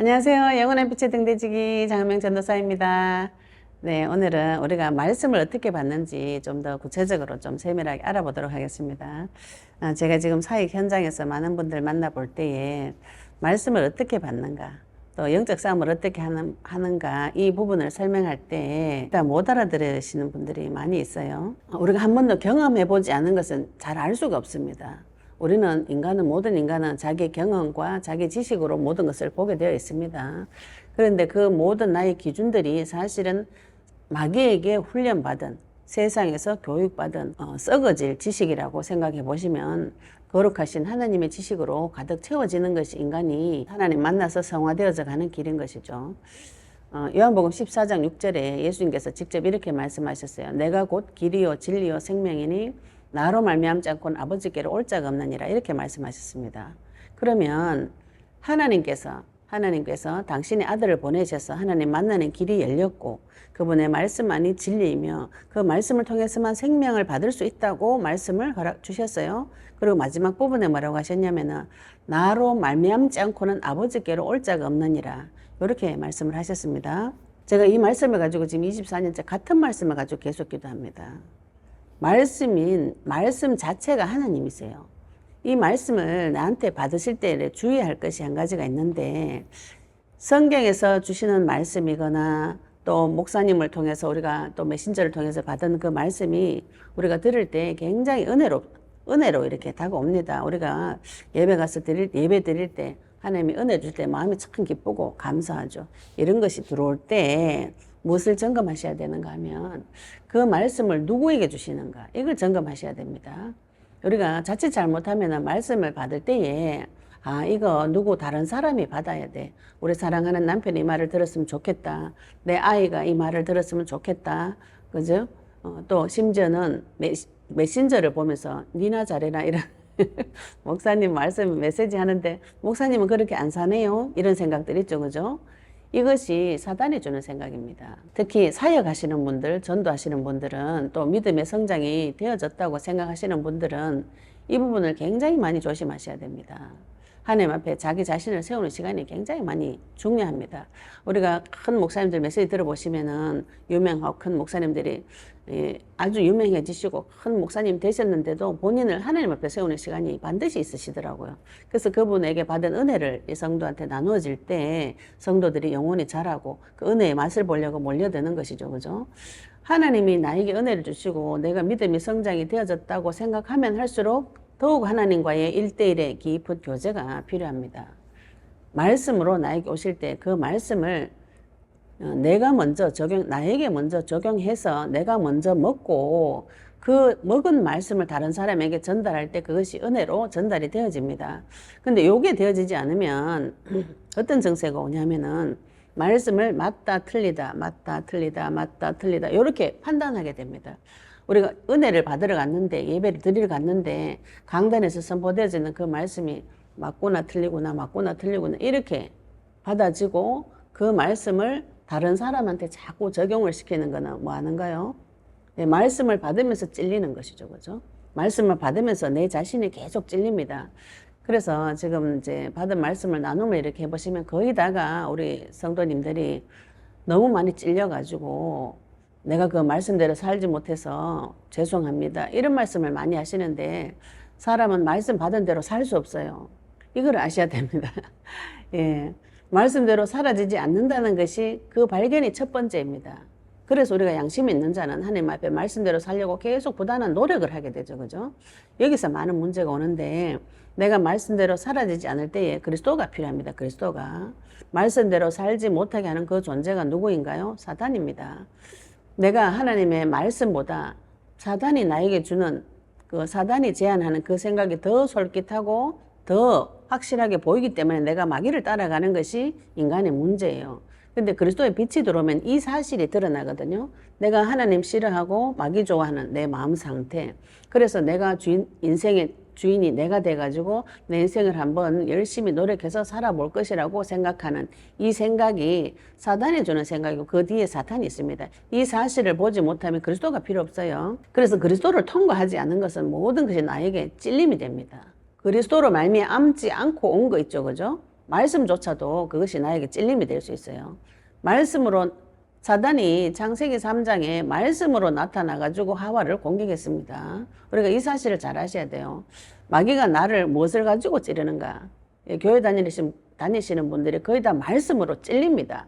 안녕하세요. 영원한 빛의 등대지기 장은명 전도사입니다. 네, 오늘은 우리가 말씀을 어떻게 받는지 좀 더 구체적으로 좀 세밀하게 알아보도록 하겠습니다. 제가 지금 사역 현장에서 많은 분들 만나볼 때에 말씀을 어떻게 받는가, 또 영적 싸움을 어떻게 하는가 이 부분을 설명할 때 일단 못 알아들으시는 분들이 많이 있어요. 우리가 한 번도 경험해보지 않은 것은 잘 알 수가 없습니다. 우리는 모든 인간은 자기 경험과 자기 지식으로 모든 것을 보게 되어 있습니다. 그런데 그 모든 나의 기준들이 사실은 마귀에게 훈련받은 세상에서 교육받은 썩어질 지식이라고 생각해 보시면 거룩하신 하나님의 지식으로 가득 채워지는 것이 인간이 하나님 만나서 성화되어져 가는 길인 것이죠. 요한복음 14장 6절에 예수님께서 직접 이렇게 말씀하셨어요. 내가 곧 길이요 진리요 생명이니 나로 말미암지 않고는 아버지께로 올 자가 없느니라 이렇게 말씀하셨습니다. 그러면 하나님께서 당신의 아들을 보내셔서 하나님 만나는 길이 열렸고 그분의 말씀만이 진리이며 그 말씀을 통해서만 생명을 받을 수 있다고 말씀을 허락 주셨어요. 그리고 마지막 부분에 뭐라고 하셨냐면은 나로 말미암지 않고는 아버지께로 올 자가 없느니라 이렇게 말씀을 하셨습니다. 제가 이 말씀을 가지고 지금 24년째 같은 말씀을 가지고 계속 기도합니다. 말씀 자체가 하나님이세요. 이 말씀을 나한테 받으실 때 주의할 것이 한 가지가 있는데 성경에서 주시는 말씀이거나 또 목사님을 통해서 우리가 또 메신저를 통해서 받은 그 말씀이 우리가 들을 때 굉장히 은혜로 이렇게 다가옵니다. 우리가 예배 드릴 때 하나님이 은혜 줄 때 마음이 참 기쁘고 감사하죠. 이런 것이 들어올 때 무엇을 점검하셔야 되는가 하면 그 말씀을 누구에게 주시는가 이걸 점검하셔야 됩니다. 우리가 자칫 잘못하면 말씀을 받을 때에 이거 누구 다른 사람이 받아야 돼. 우리 사랑하는 남편이 이 말을 들었으면 좋겠다. 내 아이가 이 말을 들었으면 좋겠다. 그죠? 또 심지어는 메신저를 보면서 니나 잘해라 이런 목사님 말씀 메시지 하는데 목사님은 그렇게 안 사네요. 이런 생각들 있죠. 그죠? 이것이 사단이 주는 생각입니다. 특히 사역하시는 분들, 전도하시는 분들은 또 믿음의 성장이 되어졌다고 생각하시는 분들은 이 부분을 굉장히 많이 조심하셔야 됩니다. 하나님 앞에 자기 자신을 세우는 시간이 굉장히 많이 중요합니다. 우리가 큰 목사님들 메시지 들어보시면은 유명하고 큰 목사님들이 아주 유명해지시고 큰 목사님 되셨는데도 본인을 하나님 앞에 세우는 시간이 반드시 있으시더라고요. 그래서 그분에게 받은 은혜를 이 성도한테 나누어질 때 성도들이 영혼이 자라고 그 은혜의 맛을 보려고 몰려드는 것이죠. 그죠? 하나님이 나에게 은혜를 주시고 내가 믿음이 성장이 되어졌다고 생각하면 할수록 더욱 하나님과의 1대1의 깊은 교제가 필요합니다. 말씀으로 나에게 오실 때 그 말씀을 나에게 먼저 적용해서 내가 먼저 먹고 그 먹은 말씀을 다른 사람에게 전달할 때 그것이 은혜로 전달이 되어집니다. 근데 요게 되어지지 않으면 어떤 정세가 오냐면은 말씀을 맞다 틀리다 이렇게 판단하게 됩니다. 우리가 은혜를 받으러 갔는데 예배를 드리러 갔는데 강단에서 선포되어지는 그 말씀이 맞구나 틀리구나 이렇게 받아지고 그 말씀을 다른 사람한테 자꾸 적용을 시키는 거는 뭐 하는가요? 말씀을 받으면서 찔리는 것이죠. 그죠? 말씀을 받으면서 내 자신이 계속 찔립니다. 그래서 지금 이제 받은 말씀을 나눔을 이렇게 해보시면 거의 다가 우리 성도님들이 너무 많이 찔려가지고 내가 그 말씀대로 살지 못해서 죄송합니다. 이런 말씀을 많이 하시는데 사람은 말씀 받은 대로 살 수 없어요. 이걸 아셔야 됩니다. 예. 말씀대로 사라지지 않는다는 것이 그 발견이 첫 번째입니다. 그래서 우리가 양심이 있는 자는 하나님 앞에 말씀대로 살려고 계속 부단한 노력을 하게 되죠. 그죠? 여기서 많은 문제가 오는데 내가 말씀대로 사라지지 않을 때에 그리스도가 필요합니다. 그리스도가. 말씀대로 살지 못하게 하는 그 존재가 누구인가요? 사단입니다. 내가 하나님의 말씀보다 사단이 나에게 주는 그 사단이 제안하는 그 생각이 더 솔깃하고 더 확실하게 보이기 때문에 내가 마귀를 따라가는 것이 인간의 문제예요. 근데 그리스도의 빛이 들어오면 이 사실이 드러나거든요. 내가 하나님 싫어하고 마귀 좋아하는 내 마음 상태. 그래서 내가 인생의 주인이 내가 돼가지고 내 인생을 한번 열심히 노력해서 살아볼 것이라고 생각하는 이 생각이 사단이 주는 생각이고 그 뒤에 사탄이 있습니다. 이 사실을 보지 못하면 그리스도가 필요 없어요. 그래서 그리스도를 통과하지 않은 것은 모든 것이 나에게 찔림이 됩니다. 그리스도로 말미암지 않고 온 거 있죠. 그죠? 말씀조차도 그것이 나에게 찔림이 될 수 있어요. 말씀으로 사단이 창세기 3장에 말씀으로 나타나가지고 하와를 공격했습니다. 우리가 이 사실을 잘 아셔야 돼요. 마귀가 나를 무엇을 가지고 찌르는가? 교회 다니시는 분들이 거의 다 말씀으로 찔립니다.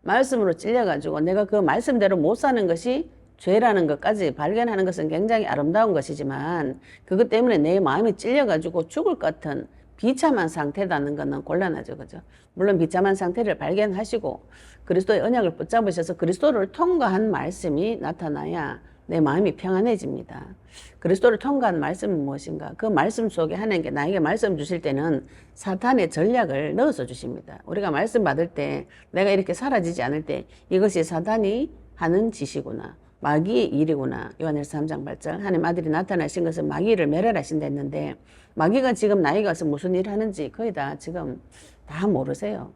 말씀으로 찔려가지고 내가 그 말씀대로 못 사는 것이 죄라는 것까지 발견하는 것은 굉장히 아름다운 것이지만 그것 때문에 내 마음이 찔려가지고 죽을 것 같은 비참한 상태라는 것은 곤란하죠. 그죠? 물론 비참한 상태를 발견하시고 그리스도의 언약을 붙잡으셔서 그리스도를 통과한 말씀이 나타나야 내 마음이 평안해집니다. 그리스도를 통과한 말씀은 무엇인가? 그 말씀 속에 하나님께 나에게 말씀 주실 때는 사탄의 전략을 넣어서 주십니다. 우리가 말씀 받을 때 내가 이렇게 사라지지 않을 때 이것이 사탄이 하는 짓이구나. 마귀의 일이구나. 요한일서 3장 8절 하나님 아들이 나타나신 것은 마귀를 멸하신다 했는데 마귀가 지금 나에게 와서 무슨 일을 하는지 거의 다 지금 다 모르세요.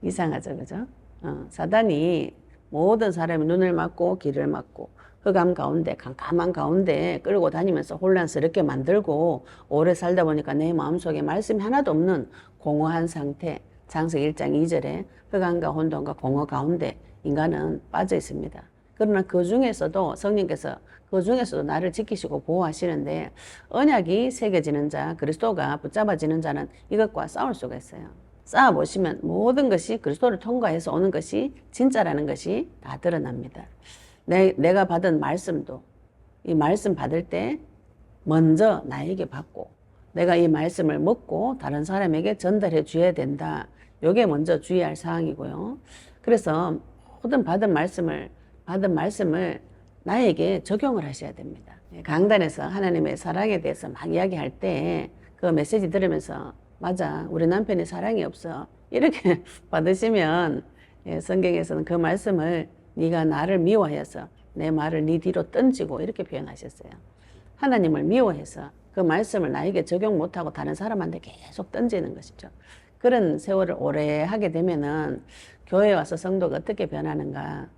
이상하죠. 그죠? 사단이 모든 사람의 눈을 막고 귀를 막고 흑암 가운데 캄캄한 가운데 끌고 다니면서 혼란스럽게 만들고 오래 살다 보니까 내 마음속에 말씀이 하나도 없는 공허한 상태. 창세기 1장 2절에 흑암과 혼돈과 공허 가운데 인간은 빠져 있습니다. 그러나 그 중에서도 성령께서 그 중에서도 나를 지키시고 보호하시는데 언약이 새겨지는 자, 그리스도가 붙잡아지는 자는 이것과 싸울 수가 있어요. 쌓아보시면 모든 것이 그리스도를 통과해서 오는 것이 진짜라는 것이 다 드러납니다. 내가 받은 말씀도 이 말씀 받을 때 먼저 나에게 받고 내가 이 말씀을 먹고 다른 사람에게 전달해 줘야 된다. 이게 먼저 주의할 사항이고요. 그래서 모든 받은 말씀을 나에게 적용을 하셔야 됩니다. 강단에서 하나님의 사랑에 대해서 막 이야기할 때 그 메시지 들으면서 맞아, 우리 남편이 사랑이 없어. 이렇게 받으시면 성경에서는 그 말씀을 네가 나를 미워해서 내 말을 네 뒤로 던지고 이렇게 표현하셨어요. 하나님을 미워해서 그 말씀을 나에게 적용 못하고 다른 사람한테 계속 던지는 것이죠. 그런 세월을 오래 하게 되면은 교회에 와서 성도가 어떻게 변하는가?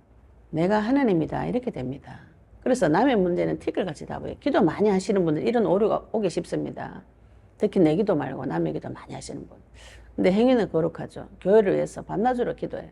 내가 하나님이다 이렇게 됩니다. 그래서 남의 문제는 티끌같이 다 보여요. 기도 많이 하시는 분들 이런 오류가 오기 쉽습니다. 특히 내 기도 말고 남의 기도 많이 하시는 분. 근데 행위는 거룩하죠. 교회를 위해서 밤낮으로 기도해요.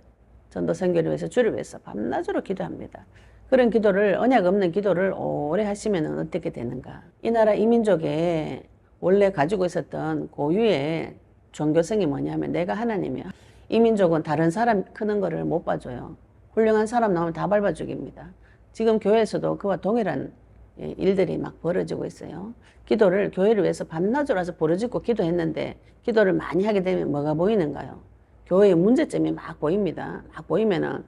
전도 선교를 위해서 주를 위해서 밤낮으로 기도합니다. 그런 기도를 언약 없는 기도를 오래 하시면 어떻게 되는가? 이 나라 이민족에 원래 가지고 있었던 고유의 종교성이 뭐냐면 내가 하나님이야. 이민족은 다른 사람 크는 거를 못 봐줘요. 훌륭한 사람 나오면 다 밟아 죽입니다. 지금 교회에서도 그와 동일한 일들이 막 벌어지고 있어요. 기도를 교회를 위해서 밤낮으로 와서 부르짖고 기도했는데 기도를 많이 하게 되면 뭐가 보이는가요? 교회의 문제점이 막 보입니다. 막 보이면은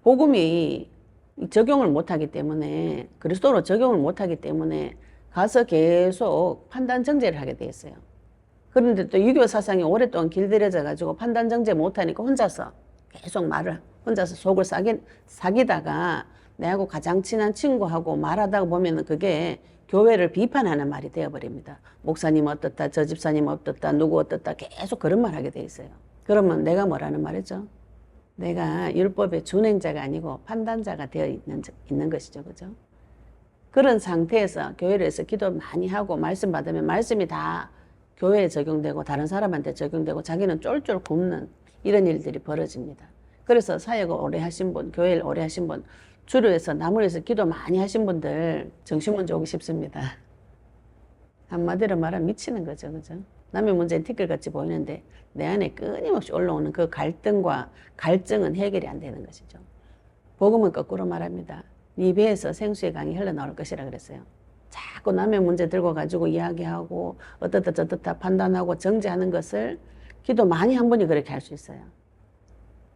복음이 적용을 못하기 때문에 그리스도로 적용을 못하기 때문에 가서 계속 판단 정죄를 하게 돼 있어요. 그런데 또 유교 사상이 오랫동안 길들여져 가지고 판단 정죄 못하니까 혼자서 계속 말을 혼자서 속을 사기다가 내하고 가장 친한 친구하고 말하다가 보면은 그게 교회를 비판하는 말이 되어버립니다. 목사님 어떻다, 저 집사님 어떻다, 누구 어떻다 계속 그런 말 하게 돼 있어요. 그러면 내가 뭐라는 말이죠? 내가 율법의 준행자가 아니고 판단자가 되어 있는 것이죠. 그죠? 그런 상태에서 교회를 해서 기도 많이 하고 말씀 받으면 말씀이 다 교회에 적용되고 다른 사람한테 적용되고 자기는 쫄쫄 굶는 이런 일들이 벌어집니다. 그래서 사역을 오래 하신 분, 교회를 오래 하신 분, 주를 위해서 남을 위해서 기도 많이 하신 분들 정신문제 오기 쉽습니다. 한마디로 말하면 미치는 거죠. 그죠? 남의 문제는 티끌같이 보이는데 내 안에 끊임없이 올라오는 그 갈증은 해결이 안 되는 것이죠. 복음은 거꾸로 말합니다. 네 배에서 생수의 강이 흘러나올 것이라 그랬어요. 자꾸 남의 문제 들고 가지고 이야기하고 어떻다 저떻다 판단하고 정죄하는 것을 기도 많이 한 분이 그렇게 할 수 있어요.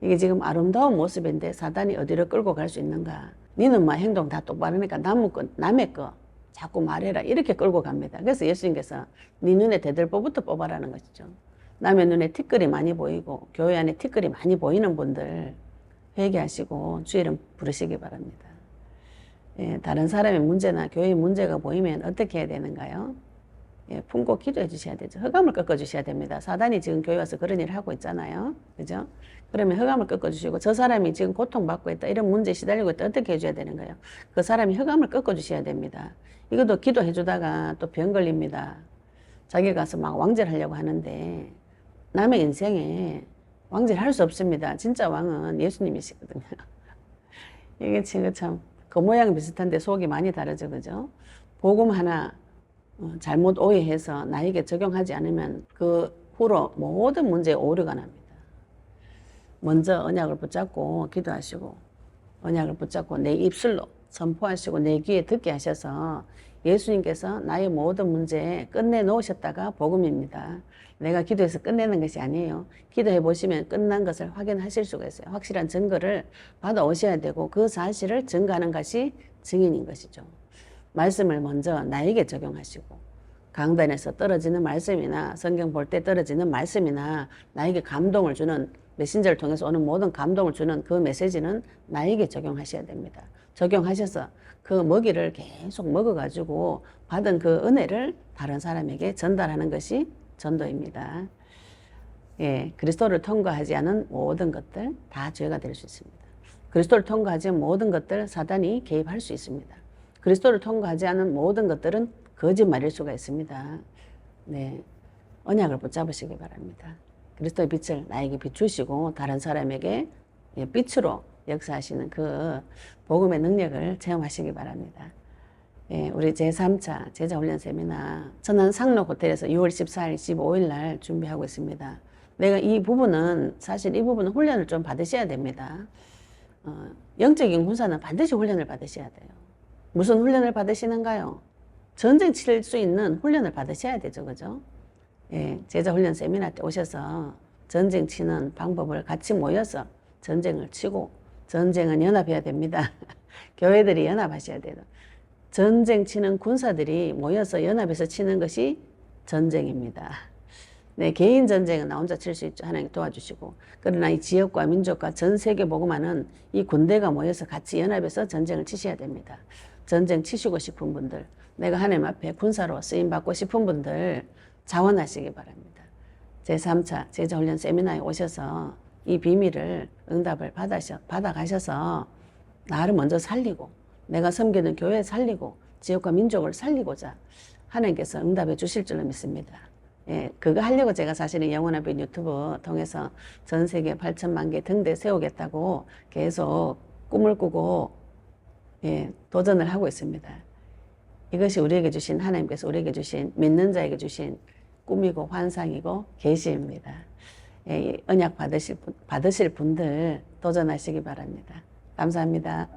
이게 지금 아름다운 모습인데 사단이 어디로 끌고 갈 수 있는가? 니는 뭐 행동 다 똑바르니까 남의 거 자꾸 말해라 이렇게 끌고 갑니다. 그래서 예수님께서 네 눈에 대들보부터 뽑아라는 것이죠. 남의 눈에 티끌이 많이 보이고 교회 안에 티끌이 많이 보이는 분들 회개하시고 주의 이름 부르시기 바랍니다. 다른 사람의 문제나 교회의 문제가 보이면 어떻게 해야 되는가요? 품고 기도해 주셔야 되죠. 흑암을 꺾어 주셔야 됩니다. 사단이 지금 교회 와서 그런 일을 하고 있잖아요. 그죠? 그러면 흑암을 꺾어 주시고 저 사람이 지금 고통받고 있다. 이런 문제에 시달리고 있다. 어떻게 해줘야 되는가요? 그 사람이 흑암을 꺾어 주셔야 됩니다. 이것도 기도해 주다가 또 병 걸립니다. 자기 가서 막 왕절하려고 하는데 남의 인생에 왕질 할 수 없습니다. 진짜 왕은 예수님이시거든요. 이게 지금 참 그 모양 비슷한데 속이 많이 다르죠, 그죠? 복음 하나 잘못 오해해서 나에게 적용하지 않으면 그 후로 모든 문제에 오류가 납니다. 먼저 언약을 붙잡고 기도하시고 언약을 붙잡고 내 입술로 선포하시고 내 귀에 듣게 하셔서 예수님께서 나의 모든 문제에 끝내 놓으셨다가 복음입니다. 내가 기도해서 끝내는 것이 아니에요. 기도해 보시면 끝난 것을 확인하실 수가 있어요. 확실한 증거를 받아오셔야 되고 그 사실을 증거하는 것이 증인인 것이죠. 말씀을 먼저 나에게 적용하시고 강단에서 떨어지는 말씀이나 성경 볼 때 떨어지는 말씀이나 나에게 감동을 주는 메신저를 통해서 오는 모든 감동을 주는 그 메시지는 나에게 적용하셔야 됩니다. 적용하셔서 그 먹이를 계속 먹어가지고 받은 그 은혜를 다른 사람에게 전달하는 것이 전도입니다. 예, 그리스도를 통과하지 않은 모든 것들 다 죄가 될 수 있습니다. 그리스도를 통과하지 않은 모든 것들 사단이 개입할 수 있습니다. 그리스도를 통과하지 않은 모든 것들은 거짓말일 수가 있습니다. 네, 언약을 붙잡으시기 바랍니다. 그리스도의 빛을 나에게 비추시고 다른 사람에게 빛으로 역사하시는 그 복음의 능력을 체험하시기 바랍니다. 예, 우리 제3차 제자훈련 세미나 천안 상록 호텔에서 6월 14일, 15일 날 준비하고 있습니다. 내가 이 부분은 사실 이 부분은 훈련을 좀 받으셔야 됩니다. 영적인 군사는 반드시 훈련을 받으셔야 돼요. 무슨 훈련을 받으시는가요? 전쟁 칠 수 있는 훈련을 받으셔야 되죠, 그죠? 예, 제자훈련 세미나 때 오셔서 전쟁 치는 방법을 같이 모여서 전쟁을 치고 전쟁은 연합해야 됩니다. 교회들이 연합하셔야 돼요. 전쟁 치는 군사들이 모여서 연합해서 치는 것이 전쟁입니다. 네, 개인 전쟁은 나 혼자 칠 수 있죠. 하나님 도와주시고. 그러나 이 지역과 민족과 전 세계 복음화는 이 군대가 모여서 같이 연합해서 전쟁을 치셔야 됩니다. 전쟁 치시고 싶은 분들, 내가 하나님 앞에 군사로 쓰임받고 싶은 분들 자원하시기 바랍니다. 제3차 제자훈련 세미나에 오셔서 이 비밀을 응답을 받아가셔서 나를 먼저 살리고 내가 섬기는 교회 살리고 지역과 민족을 살리고자 하나님께서 응답해 주실 줄로 믿습니다. 예, 그거 하려고 제가 사실은 영원한 빛 유튜브 통해서 전 세계 8천만 개 등대 세우겠다고 계속 꿈을 꾸고 예, 도전을 하고 있습니다. 이것이 우리에게 주신 하나님께서 우리에게 주신 믿는 자에게 주신 꿈이고 환상이고 계시입니다. 예, 언약 받으실 분들 도전하시기 바랍니다. 감사합니다.